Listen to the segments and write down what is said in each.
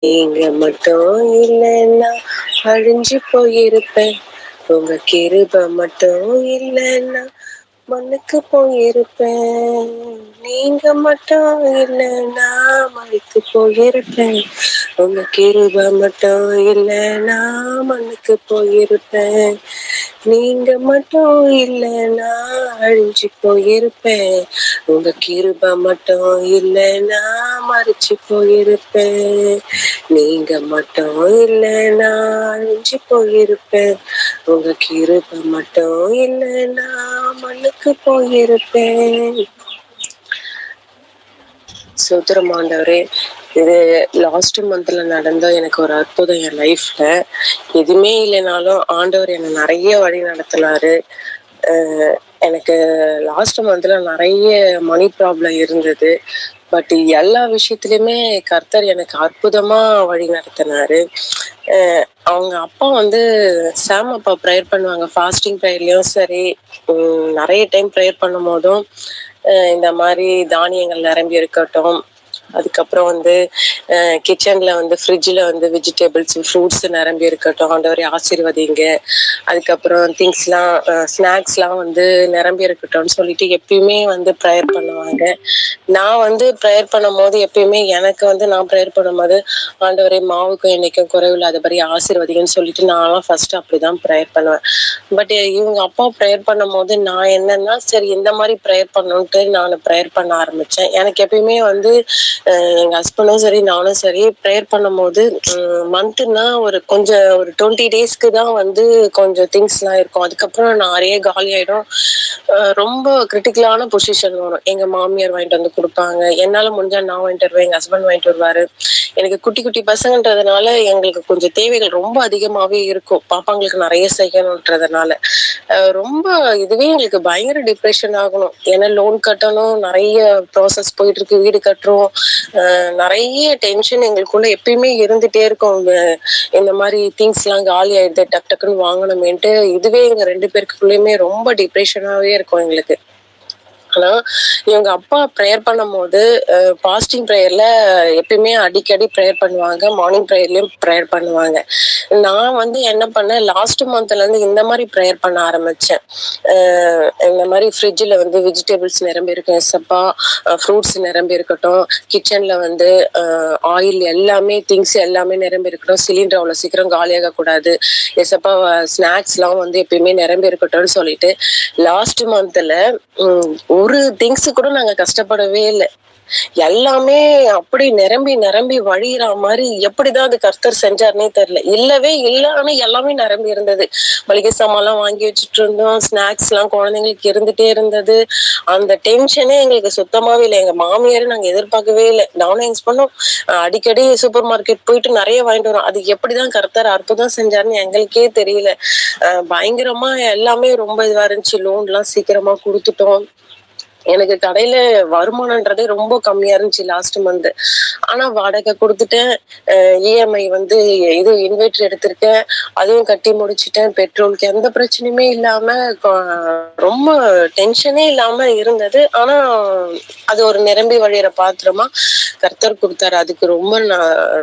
நீங்க மட்டும் இல்லைன்னா அழிஞ்சு போயிருப்பேன். உங்க கிருபை மட்டும் இல்லைன்னா மண்ணுக்கு போயிருப்பேன். நீங்க மட்டும் இல்லைன்னா மலைக்கு போயிருப்பேன். உங்க கிருபை மட்டும் இல்லைன்னா மண்ணுக்கு போயிருப்பேன். நீங்க மட்டும் இல்லைன்னா அழிஞ்சு போயிருப்பேன். உங்க கிருபை மட்டும் இல்லைன்னா மறிச்சு போயிருப்பேன். நீங்க மட்டும் இல்லைன்னா அழிஞ்சு போயிருப்பேன். உங்க கிருபை மட்டும் இல்லைன்னா மண்ணுக்கு போயிருப்பேன். சோத்திரம் ஆண்டவரே. இது லாஸ்ட் மந்த்ல நடந்த எனக்கு ஒரு அற்புதம் என் லைஃப்ல. எதுவுமே இல்லைனாலும் ஆண்டவர் என்னை நிறைய வழி நடத்தினாரு. எனக்கு லாஸ்ட் மந்த்ல நிறைய மணி ப்ராப்ளம் இருந்தது. பட் எல்லா விஷயத்திலுமே கர்த்தர் எனக்கு அற்புதமா வழி நடத்தினாரு. அவங்க அப்பா வந்து சாம் அப்பா ப்ரேயர் பண்ணுவாங்க. ஃபாஸ்டிங் ப்ரேயர்லயும் சரி, நிறைய டைம் ப்ரேயர் பண்ணும் போதும் இந்த மாதிரி தானியங்கள் நிரம்பி இருக்கட்டும், அதுக்கப்புறம் வந்து கிச்சன்ல வந்து ஃப்ரிட்ஜில் வந்து வெஜிடபிள்ஸ் ஃப்ரூட்ஸ் நிரம்பி இருக்கட்டும், ஆண்டவரே ஆசீர்வதிங்க, அதுக்கப்புறம் திங்ஸ்லாம் ஸ்நாக்ஸ்லாம் வந்து நிரம்பி இருக்கட்டும்னு சொல்லிட்டு எப்பயுமே வந்து ப்ரேயர் பண்ணுவாங்க. நான் வந்து ப்ரேயர் பண்ணும் போது எப்பயுமே எனக்கு வந்து நான் ப்ரேயர் பண்ணும்போது ஆண்டவரே மாவுக்கும் என்னைக்கும் குறைவில்லாதபடி ஆசீர்வதிங்கன்னு சொல்லிட்டு நான்லாம் ஃபர்ஸ்ட் அப்படிதான் ப்ரேயர் பண்ணுவேன். பட் இவங்க அப்பா ப்ரேயர் பண்ணும் போது நான் என்னன்னா சரி இந்த மாதிரி ப்ரேயர் பண்ணணுன்ட்டு நான் ப்ரேயர் பண்ண ஆரம்பிச்சேன். எனக்கு எப்பயுமே வந்து எங்க ஹஸ்பண்டும் சரி நானும் சரி ப்ரேயர் பண்ணும்போது மந்த்னா கொஞ்சம் ஒரு 20 டேஸ்க்கு தான் வந்து கொஞ்சம் திங்ஸ்லாம் இருக்கும். அதுக்கப்புறம் நிறைய காலி ஆயிடும். ரொம்ப கிரிட்டிக்கலான பொசிஷன் வரும். எங்க மாமியார் வாங்கிட்டு வந்து கொடுப்பாங்க, என்னால முடிஞ்சா நான் வாங்கிட்டு வருவேன், எங்க ஹஸ்பண்ட் வாங்கிட்டு வருவாரு. எனக்கு குட்டி குட்டி பசங்கன்றதுனால எங்களுக்கு கொஞ்சம் தேவைகள் ரொம்ப அதிகமாவே இருக்கும். பாப்பாங்களுக்கு நிறைய செய்யணுன்றதுனால ரொம்ப இதுவே எங்களுக்கு பயங்கர டிப்ரெஷன் ஆகணும். ஏன்னா லோன் கட்டணும், நிறைய ப்ராசஸ் போயிட்டு இருக்கு, வீடு கட்டுறோம், நிறைய டென்ஷன் எங்களுக்குள்ள எப்பயுமே இருந்துட்டே இருக்கும். இந்த மாதிரி திங்ஸ் எல்லாம் காலி ஆயிடுது, டக்கு டக்குன்னு வாங்கணுமேன்ட்டு இதுவே எங்க 2 பேருக்குள்ளயுமே ரொம்ப டிப்ரெஷனாவே இருக்கும் எங்களுக்கு. ஆனா இவங்க அப்பா ப்ரேயர் பண்ணும் போது ஃபாஸ்டிங் ப்ரேயர்ல எப்பயுமே அடிக்கடி ப்ரேயர் பண்ணுவாங்க, மார்னிங் ப்ரேயர்லயும் ப்ரேயர் பண்ணுவாங்க. நான் வந்து என்ன பண்ணேன், லாஸ்ட் மந்த்ல இருந்து இந்த மாதிரி ப்ரேயர் பண்ண ஆரம்பிச்சேன். இந்த மாதிரி ஃப்ரிட்ஜில் வந்து வெஜிடபிள்ஸ் நிரம்பி இருக்கும் எசப்பா, ஃப்ரூட்ஸ் நிரம்பி இருக்கட்டும், கிச்சன்ல வந்து ஆயில் எல்லாமே திங்ஸ் எல்லாமே நிரம்பி இருக்கட்டும், சிலிண்டர் அவ்வளோ சீக்கிரம் காலியாக கூடாது எசப்பா, ஸ்நாக்ஸ்லாம் வந்து எப்பயுமே நிரம்பி இருக்கட்டும்னு சொல்லிட்டு லாஸ்ட் மந்த்ல ஒரு திங்ஸ் கூட நாங்க கஷ்டப்படவே இல்லை. எல்லாமே அப்படி நிரம்பி நிரம்பி வழியிற மாதிரி எப்படிதான் அது கர்த்தர் செஞ்சாருன்னே தெரியல. இல்லவே இல்லை, ஆனா எல்லாமே நிரம்பி இருந்தது. மளிகை சாமான்லாம் வாங்கி வச்சுட்டு இருந்தோம், ஸ்நாக்ஸ் எல்லாம் குழந்தைங்களுக்கு இருந்துட்டே இருந்தது. அந்த டென்ஷனே எங்களுக்கு சுத்தமாவே இல்லை. எங்க மாமியாரும் நாங்க எதிர்பார்க்கவே இல்லை. நானும் எங்க ஹஸ்பண்டும் அடிக்கடி சூப்பர் மார்க்கெட் போயிட்டு நிறைய வாங்கிட்டு வரோம். அது எப்படிதான் கர்த்தர் அற்புதம் செஞ்சாருன்னு எங்களுக்கே தெரியல. பயங்கரமா எல்லாமே ரொம்ப இதுவா இருந்துச்சு. லோன் எல்லாம் சீக்கிரமா கொடுத்துட்டோம். எனக்கு கடையில வருமானம்ன்றதே ரொம்ப கம்மியா இருந்துச்சு லாஸ்ட் மந்த். ஆனா வாடகை கொடுத்துட்டேன், இஎம்ஐ வந்து இது இன்வெர்டர் எடுத்திருக்கேன், அதுவும் கட்டி முடிச்சுட்டேன். பெட்ரோலுக்கு எந்த பிரச்சனையுமே இல்லாம ரொம்ப டென்ஷனே இல்லாம இருந்தது. ஆனா அது ஒரு நிரம்பி வழியிற பாத்திரமா கர்த்தர் கொடுத்தாரு. அதுக்கு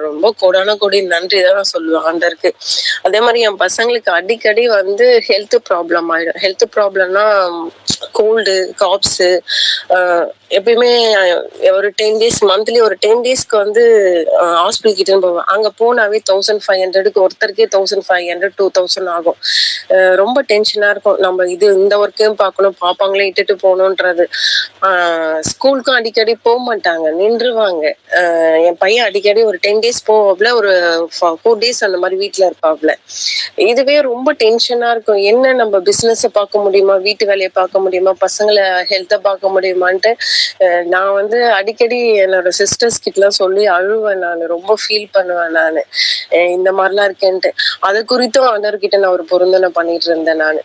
ரொம்ப கோடான கோடி நன்றி தான் நான் சொல்லுவேன் ஆண்டருக்கு. அதே மாதிரி என் பசங்களுக்கு அடிக்கடி வந்து ஹெல்த் ப்ராப்ளம் ஆயிடும். ஹெல்த் ப்ராப்ளம்னா கோல்டு, காப்ஸ், எப்பயுமே ஒரு 10 டேஸ் மந்த்லி ஒரு 10 டேஸ்க்கு வந்து ஹாஸ்பிட்டல் கிட்டன்னு போவேன். அங்க போனாவே 1500க்கு ஒருத்தருக்கே 1500 2000 ஆகும். ரொம்ப டென்ஷனா இருக்கும். நம்ம இந்த ஒர்க்கையும் பார்க்கணும், பாப்பாங்களையும் இட்டுட்டு போகணுன்றது. ஸ்கூலுக்கும் அடிக்கடி போக மாட்டாங்க, நின்றுவாங்க. என் பையன் அடிக்கடி ஒரு 10 டேஸ் போவாப்ல, ஒரு 4 டேஸ் அந்த மாதிரி வீட்டுல இருப்பாப்ல. இதுவே ரொம்ப டென்ஷனா இருக்கும். என்ன நம்ம பிசினஸ் பார்க்க முடியுமா, வீட்டு வேலையை பார்க்க முடியுமா, பசங்களை ஹெல்த்தை பார்க்க முடியுமான்ட்டு நான் வந்து அடிக்கடி என்னோட சிஸ்டர்ஸ் கிட்டலாம் சொல்லி அழுவேன். நான் ரொம்ப ஃபீல் பண்ணுவேன். நான் இந்த மாதிரிலாம் இருக்கேன்ட்டு அது குறித்தும் ஆண்டவர்கிட்ட நான் ஒரு பொருந்தனை பண்ணிட்டு இருந்தேன். நான்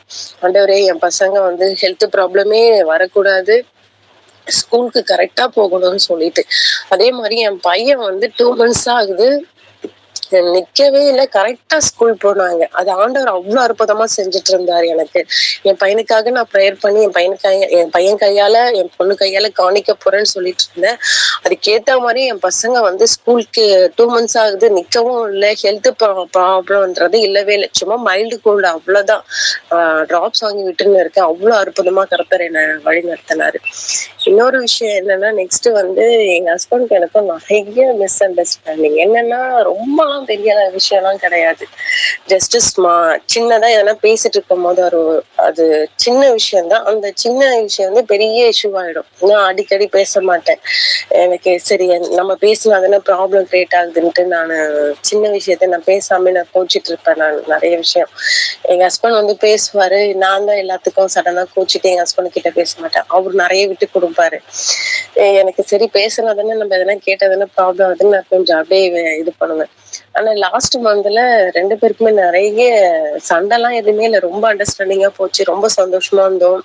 ஆண்டவரே, என் பசங்க வந்து ஹெல்த் ப்ராப்ளமே வரக்கூடாது, ஸ்கூலுக்கு கரெக்டா போகணும்னு சொல்லிட்டு. அதே மாதிரி என் பையன் வந்து 2 months ஆகுது, நிக்கவே இல்லை, கரெக்டா ஸ்கூல் போனாங்க. அது ஆண்டவர் அவ்வளவு அற்புதமா செஞ்சுட்டு இருந்தாரு எனக்கு. என் பையனுக்காக நான் ப்ரேயர் பண்ணி என் பையன் கையால என் பொண்ணு கையால காணிக்க போறேன்னு சொல்லிட்டு இருந்தேன். அதுக்கேத்த மாதிரி என் பசங்க வந்து ஸ்கூலுக்கு 2 months ஆகுது, நிக்கவும் இல்லை. ஹெல்த் ப்ராப்ளம்ன்றது இல்லவே இல்லை, சும்மா மைல்டு கோல்டு அவ்வளவுதான். டிராப்ஸ் வாங்கி விட்டுன்னு இருக்கேன். அவ்வளவு அற்புதமா கர்த்தர் என்னை வழி நடத்தினாரு. இன்னொரு விஷயம் என்னன்னா, நெக்ஸ்ட் வந்து எங்க ஹஸ்பண்ட்க்கு எனக்கும் நிறைய மிஸ் அண்டர்ஸ்டாண்டிங். என்னன்னா, ரொம்பலாம் பெரிய விஷயம்லாம் கிடையாது. ஜஸ்ட் சின்னதா எதனா பேசிட்டு இருக்கும் போது அது சின்ன விஷயம் தான். அந்த சின்ன விஷயம் வந்து பெரிய இஷ்யூ ஆயிடும். நான் அடிக்கடி பேச மாட்டேன். எனக்கு சரி நம்ம பேசினா தானே ப்ராப்ளம் கிரியேட் ஆகுதுன்ட்டு நான் சின்ன விஷயத்த நான் பேசாம நான் கோச்சிட்டு இருப்பேன். நான் நிறைய விஷயம் எங்க ஹஸ்பண்ட் வந்து பேசுவாரு, நான் தான் எல்லாத்துக்கும் சடனா கோச்சிட்டு எங்க ஹஸ்பண்ட் கிட்ட பேச மாட்டேன். அவர் நிறைய விட்டு கொடுப்பாரு. எனக்கு சரி பேசினா தானே நம்ம எதனா கேட்டதானே ப்ராப்ளம் ஆகுதுன்னு நான் கொஞ்சம் அப்படியே இது பண்ணுவேன். ஆனா லாஸ்ட் மந்த்ல 2 பேருக்குமே நிறைய சண்டைலாம் எதுவுமே இல்லை, ரொம்ப அண்டர்ஸ்டாண்டிங்கா போச்சு, ரொம்ப சந்தோஷமா இருந்தோம்.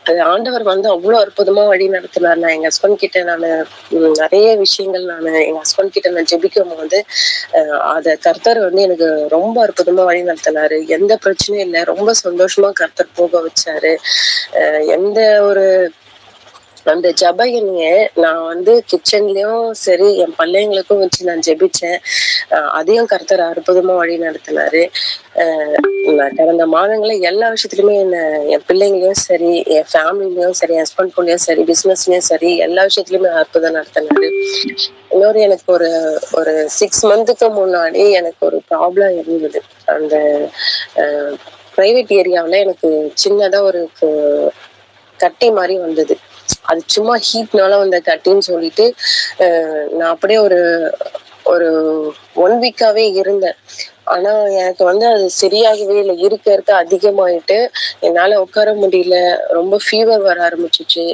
அது ஆண்டவர் வந்து அவ்வளவு அற்புதமா வழி நடத்தினார். நான் எங்க ஹஸ்பண்ட் கிட்ட நிறைய விஷயங்கள் எங்க ஹஸ்பண்ட் கிட்ட நான் ஜெபிக்கும் போது அத கர்த்தர் வந்து எனக்கு ரொம்ப அற்புதமா வழி நடத்தினாரு. எந்த பிரச்சனையும் இல்லை, ரொம்ப சந்தோஷமா கர்த்தர் போக வச்சாரு. எந்த ஒரு அந்த ஜப எண்ணிய நான் வந்து கிச்சன்லயும் சரி என் பிள்ளைங்களுக்கும் வச்சு நான் ஜெபிச்சேன். அதையும் கர்த்தர் அற்புதமா வழி நடத்தினாரு. நான் கடந்த மாதங்கள்ல எல்லா விஷயத்துலயுமே என் பிள்ளைங்களையும் சரி, என் ஃபேமிலிலயும் சரி, என் ஹஸ்பண்ட் கூடயும் சரி, பிசினஸ்லயும் சரி, எல்லா விஷயத்துலயுமே அற்புதம் நடத்தினாரு. இன்னொரு எனக்கு ஒரு ஒரு 6 months முன்னாடி எனக்கு ஒரு ப்ராப்ளம் இருந்தது. அந்த பிரைவேட் ஏரியாவில் எனக்கு சின்னதா ஒரு கட்டி மாதிரி வந்தது. அது சும்மா ஹீட்னால வந்த கட்டின்னு சொல்லிட்டு நான் அப்படியே ஒரு ஒரு 1 week-ஆவே இருந்தேன். ஆனா எனக்கு வந்து அது சரியாகவே இல்லை. இருக்க அதிகமாயிட்டு என்னால உட்கார முடியல. ரொம்ப ஃபீவர் வர ஆரம்பிச்சிச்சு.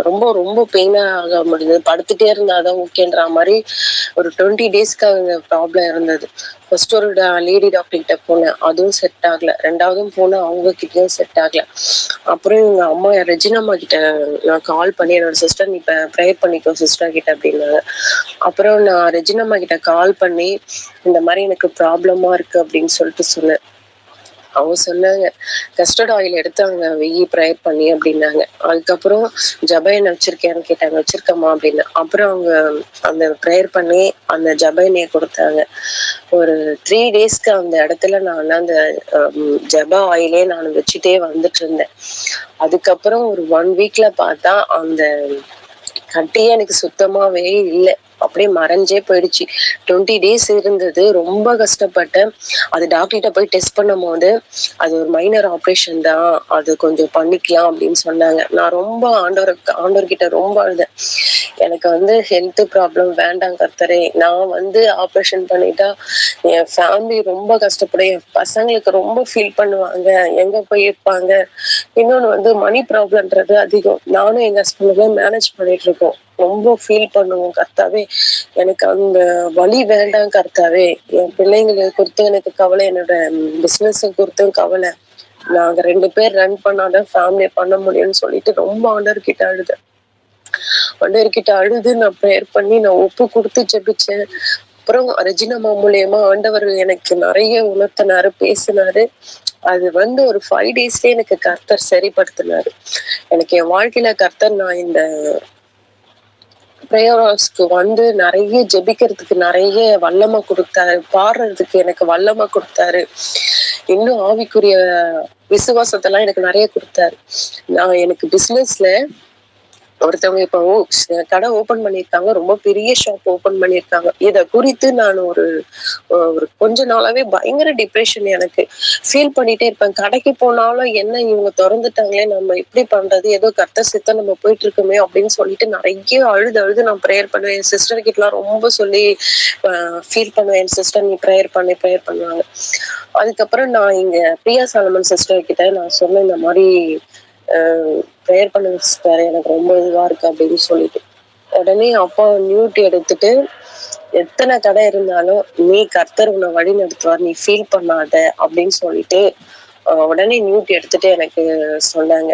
ரொம்ப ரொம்ப பெயினா ஆக முடியுது. படுத்துட்டே இருந்தாதான் ஓகேன்ற மாதிரி ஒரு 20 days-க்கு அவங்க ப்ராப்ளம் இருந்தது. ஃபர்ஸ்ட் ஒரு லேடி டாக்டர் கிட்ட போனேன், அதுவும் செட் ஆகல. 2வதும் போனேன், அவங்க கிட்டயும் செட் ஆகல. அப்புறம் எங்க அம்மா ரெஜினம்மா கிட்ட நான் கால் பண்ணி, என்னோட சிஸ்டர் நீ இப்ப ப்ரேயர் பண்ணிக்கோ சிஸ்டர் கிட்ட அப்படின்னாங்க. அப்புறம் நான் ரெஜினம்மா கிட்ட கால் பண்ணி இந்த மாதிரி எனக்கு ப்ராப்ளமா இருக்கு அப்படின்னு சொல்லிட்டு சொன்னேன். அவங்க சொன்னாங்க கஸ்டர்ட் ஆயில் எடுத்து அவங்க வெய்யி ப்ரேயர் பண்ணி அப்படின்னாங்க. அதுக்கப்புறம் ஜப எண்ணெய் வச்சிருக்கேன்னு கேட்டாங்க. வச்சிருக்கமா அப்படின்னு. அப்புறம் அவங்க அந்த ப்ரேயர் பண்ணி அந்த ஜப எண்ணெயை கொடுத்தாங்க. ஒரு 3 days-க்கு அந்த இடத்துல நான் அந்த ஜப ஆயிலே நான் வச்சுட்டே வந்துட்டு இருந்தேன். அதுக்கப்புறம் ஒரு 1 week-ல பார்த்தா அந்த கட்டியே எனக்கு சுத்தமாவே இல்லை, அப்படியே மறைஞ்சே போயிடுச்சு. 20 days இருந்தது. ரொம்ப கஷ்டப்பட்டேன். அது டாக்டர்கிட்ட போய் டெஸ்ட் பண்ணும் போது அது ஒரு மைனர் ஆப்ரேஷன் தான், அது கொஞ்சம் பண்ணிக்கலாம் அப்படின்னு சொன்னாங்க. நான் ரொம்ப ஆண்டவர்கிட்ட ரொம்ப அழுதேன். எனக்கு வந்து ஹெல்த் ப்ராப்ளம் வேண்டாம் கர்த்தரே, நான் வந்து ஆப்ரேஷன் பண்ணிட்டா என் ஃபேமிலி ரொம்ப கஷ்டப்படும், என் பசங்களுக்கு ரொம்ப ஃபீல் பண்ணுவாங்க, எங்க போய் இருப்பாங்க. இன்னொன்னு வந்து மணி ப்ராப்ளம்ன்றது அதிகம். நானும் எங்க ஹஸ்பண்டும் மேனேஜ் பண்ணிட்டு இருக்கோம். ரொம்ப ஃபீல் பண்ணுவோம் கர்த்தாவே, எனக்கு அந்த வலி வேண்டாம் கர்த்தாவே. என் பிள்ளைங்களை குறித்து எனக்கு கவலை, என்னோட பிசினஸ் குறித்தும் கவலை. நாங்க 2 பேர் ரன் பண்ணாதான் ஃபேமிலியை பண்ண முடியும்னு சொல்லிட்டு ரொம்ப ஆண்டவர்கிட்ட அழுது நான் ப்ரேயர் பண்ணி நான் ஒப்பு கொடுத்து ஜெபிச்சேன். அப்புறம் ரெஜினம்மா மூலியமா ஆண்டவர் எனக்கு நிறைய உணர்த்தினாரு, பேசினாரு. அது வந்து ஒரு 5 days-லயே எனக்கு கர்த்தர் சரிப்படுத்தினாரு. எனக்கு என் வாழ்க்கையில கர்த்தர் நான் இந்த பிரேயர் ஹவுஸ்க்கு வந்து நிறைய ஜெபிக்கிறதுக்கு நிறைய வல்லமை கொடுத்தாரு. பாடுறதுக்கு எனக்கு வல்லமை கொடுத்தாரு. இன்னும் ஆவிக்குரிய விசுவாசத்தெல்லாம் எனக்கு நிறைய கொடுத்தாரு. எனக்கு பிசினஸ்ல ஒருத்தவங்க இப்போ கடை ஓபன் பண்ணிருக்காங்க, ரொம்ப பெரிய ஷாப் ஓபன் பண்ணிருக்காங்க. இத குறித்து நான் ஒரு கொஞ்ச நாளாவே பயங்கர டிப்ரெஷன் எனக்கு ஃபீல் பண்ணிட்டே இருப்பேன். கடைக்கு போனாலும் என்ன இவங்க திறந்துட்டாங்களே, நம்ம எப்படி பண்றது, ஏதோ கர்த்தர் சித்தம் நம்ம போயிட்டு இருக்குமே அப்படின்னு சொல்லிட்டு நிறைய அழுது நான் ப்ரேயர் பண்ணுவேன். என் சிஸ்டர் கிட்டலாம் ரொம்ப சொல்லி ஃபீல் பண்ணுவேன். என் சிஸ்டர் நீ ப்ரேயர் பண்ணுவாங்க. அதுக்கப்புறம் நான் இங்க பிரியா சாலமன் சிஸ்டர் கிட்ட நான் சொன்னேன், இந்த மாதிரி ப்ரேயர் பண்ணுங்க சிஸ்டர், எனக்கு ரொம்ப இதுவா இருக்கு அப்படின்னு சொல்லிட்டு. உடனே அப்பா நியூட் எடுத்துட்டு, எத்தனை கடை இருந்தாலும் நீ கர்த்தர் உன்னை வழி நடத்துவார், நீ ஃபீல் பண்ணாத அப்படின்னு சொல்லிட்டு உடனே நியூட் எடுத்துட்டு எனக்கு சொன்னாங்க.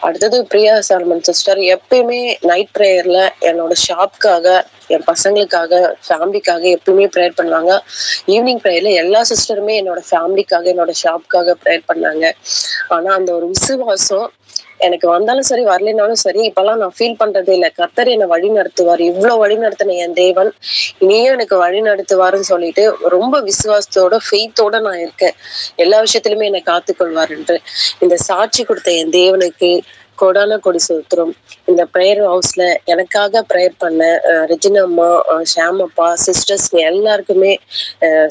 அடுத்தது பிரியா சாலமன் சிஸ்டர் எப்பயுமே நைட் ப்ரேயர்ல என்னோட ஷாப்காக என் பசங்களுக்காக, ஃபேமிலிக்காக எப்பவுமே ப்ரேயர் பண்ணுவாங்க. ஈவினிங் ப்ரேயர்ல எல்லா சிஸ்டருமே என்னோட ஃபேமிலிக்காக, என்னோட ஷாப்க்காக ப்ரேயர் பண்ணாங்க. ஆனா அந்த ஒரு விசுவாசம் எனக்கு வந்தாலும் சரி, வரலைனாலும் சரி, இப்பல்லாம் நான் ஃபீல் பண்றதே இல்ல. கர்த்தர் என்ன வழி நடத்துவார். இவ்ளோ வழி நடத்தின என் தேவன், இனியும் எனக்கு வழி நடத்துவாருன்னு சொல்லிட்டு ரொம்ப விசுவாசத்தோட, ஃபெய்த்தோட நான் இருக்கேன். எல்லா விஷயத்திலுமே என்னை காத்துக்கொள்வாருன்ட்டு. இந்த சாட்சி குடுத்த என் தேவனுக்கு கோடான கோடி ஸ்தோத்திரம். இந்த பிரேயர் ஹவுஸ்ல எனக்காக பிரேயர் பண்ண ரெஜினா அம்மா, ஷாம் அப்பா, சிஸ்டர்ஸ் எல்லாருக்குமே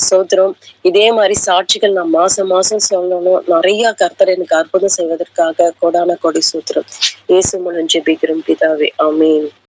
ஸ்தோத்திரம். இதே மாதிரி சாட்சிகள் நான் மாசம் மாசம் சொல்லணும். நிறைய கர்த்தர் எனக்கு அற்புதம் செய்வதற்காக கோடான கோடி ஸ்தோத்திரம். இயேசு மூலம் ஜெபிக்கிறோம் பிதாவே, ஆமென்.